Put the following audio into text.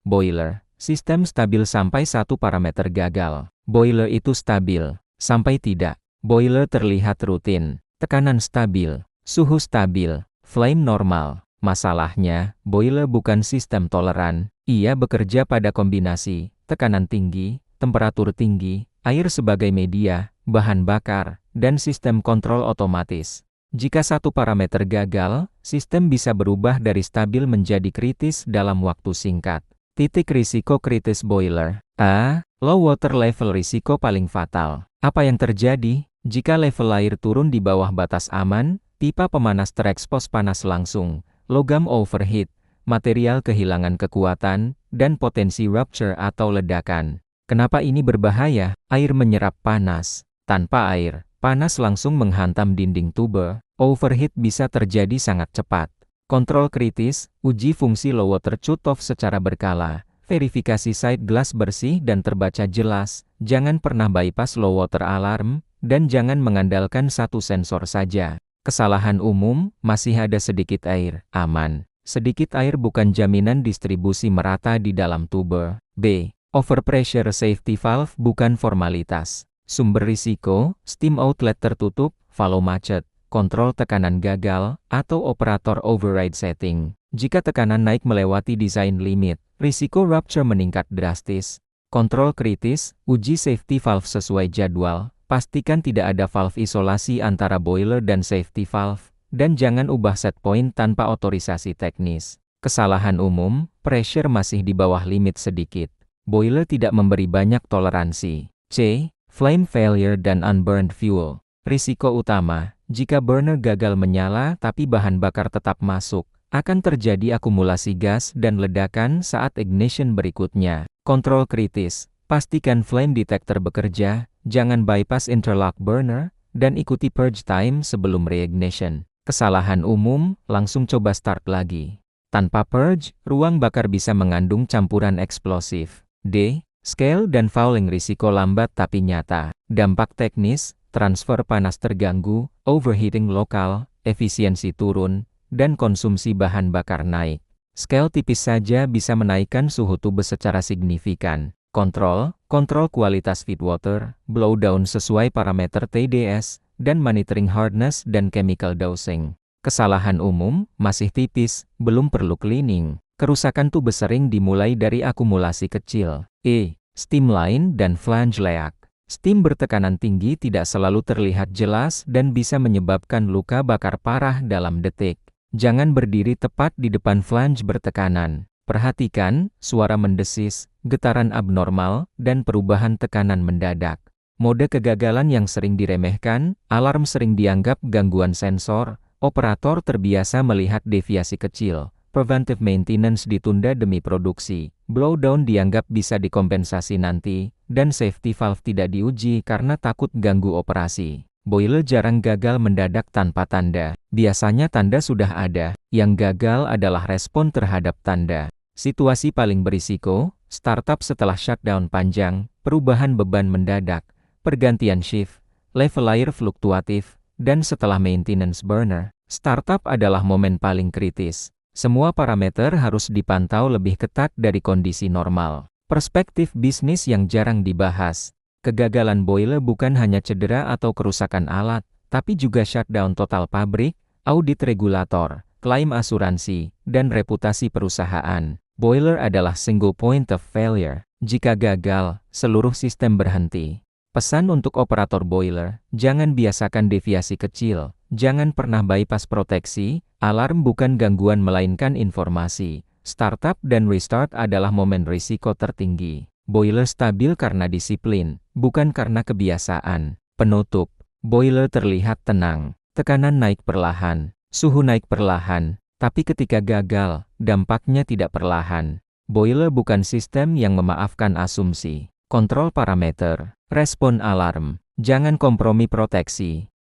Boiler, sistem stabil sampai satu parameter gagal. Boiler itu stabil, sampai tidak. Boiler terlihat rutin, tekanan stabil, suhu stabil, flame normal. Masalahnya, boiler bukan sistem toleran, ia bekerja pada kombinasi, tekanan tinggi, temperatur tinggi, air sebagai media, bahan bakar, dan sistem kontrol otomatis. Jika satu parameter gagal, sistem bisa berubah dari stabil menjadi kritis dalam waktu singkat. Titik risiko kritis boiler. A. Low water level risiko paling fatal. Apa yang terjadi? Jika level air turun di bawah batas aman, pipa pemanas terekspos panas langsung, logam overheat, material kehilangan kekuatan, dan potensi rupture atau ledakan. Kenapa ini berbahaya? Air menyerap panas. Tanpa air, panas langsung menghantam dinding tube, overheat bisa terjadi sangat cepat. Kontrol kritis, uji fungsi low water shut-off secara berkala, verifikasi side glass bersih dan terbaca jelas, jangan pernah bypass low water alarm, dan jangan mengandalkan satu sensor saja. Kesalahan umum, masih ada sedikit air, aman. Sedikit air bukan jaminan distribusi merata di dalam tube. B. Overpressure safety valve bukan formalitas. Sumber risiko, steam outlet tertutup, valve macet, kontrol tekanan gagal, atau operator override setting. Jika tekanan naik melewati design limit, risiko rupture meningkat drastis. Kontrol kritis, uji safety valve sesuai jadwal, pastikan tidak ada valve isolasi antara boiler dan safety valve, dan jangan ubah set point tanpa otorisasi teknis. Kesalahan umum, pressure masih di bawah limit sedikit. Boiler tidak memberi banyak toleransi. C. Flame failure dan unburned fuel. Risiko utama, jika burner gagal menyala tapi bahan bakar tetap masuk, akan terjadi akumulasi gas dan ledakan saat ignition berikutnya. Kontrol kritis, pastikan flame detector bekerja, jangan bypass interlock burner, dan ikuti purge time sebelum reignition. Kesalahan umum, langsung coba start lagi. Tanpa purge, ruang bakar bisa mengandung campuran eksplosif. D. Scale dan fouling risiko lambat tapi nyata. Dampak teknis, transfer panas terganggu, overheating lokal, efisiensi turun, dan konsumsi bahan bakar naik. Scale tipis saja bisa menaikkan suhu tube secara signifikan. Kontrol kualitas feedwater, blowdown sesuai parameter TDS, dan monitoring hardness dan chemical dosing. Kesalahan umum, masih tipis, belum perlu cleaning. Kerusakan tube sering dimulai dari akumulasi kecil. E. Steam line dan flange leak. Steam bertekanan tinggi tidak selalu terlihat jelas dan bisa menyebabkan luka bakar parah dalam detik. Jangan berdiri tepat di depan flange bertekanan. Perhatikan, suara mendesis, getaran abnormal, dan perubahan tekanan mendadak. Mode kegagalan yang sering diremehkan, alarm sering dianggap gangguan sensor, operator terbiasa melihat deviasi kecil. Preventive maintenance ditunda demi produksi, blowdown dianggap bisa dikompensasi nanti, dan safety valve tidak diuji karena takut ganggu operasi. Boiler jarang gagal mendadak tanpa tanda. Biasanya tanda sudah ada, yang gagal adalah respon terhadap tanda. Situasi paling berisiko, startup setelah shutdown panjang, perubahan beban mendadak, pergantian shift, level air fluktuatif, dan setelah maintenance burner. Startup adalah momen paling kritis. Semua parameter harus dipantau lebih ketat dari kondisi normal. Perspektif bisnis yang jarang dibahas. Kegagalan boiler bukan hanya cedera atau kerusakan alat, tapi juga shutdown total pabrik, audit regulator, klaim asuransi, dan reputasi perusahaan. Boiler adalah single point of failure. Jika gagal, seluruh sistem berhenti. Pesan untuk operator boiler, jangan biasakan deviasi kecil, jangan pernah bypass proteksi, alarm bukan gangguan melainkan informasi. Startup dan restart adalah momen risiko tertinggi. Boiler stabil karena disiplin, bukan karena kebiasaan. Penutup, boiler terlihat tenang, tekanan naik perlahan, suhu naik perlahan, tapi ketika gagal, dampaknya tidak perlahan. Boiler bukan sistem yang memaafkan asumsi. Kontrol parameter, respon alarm, jangan kompromi proteksi.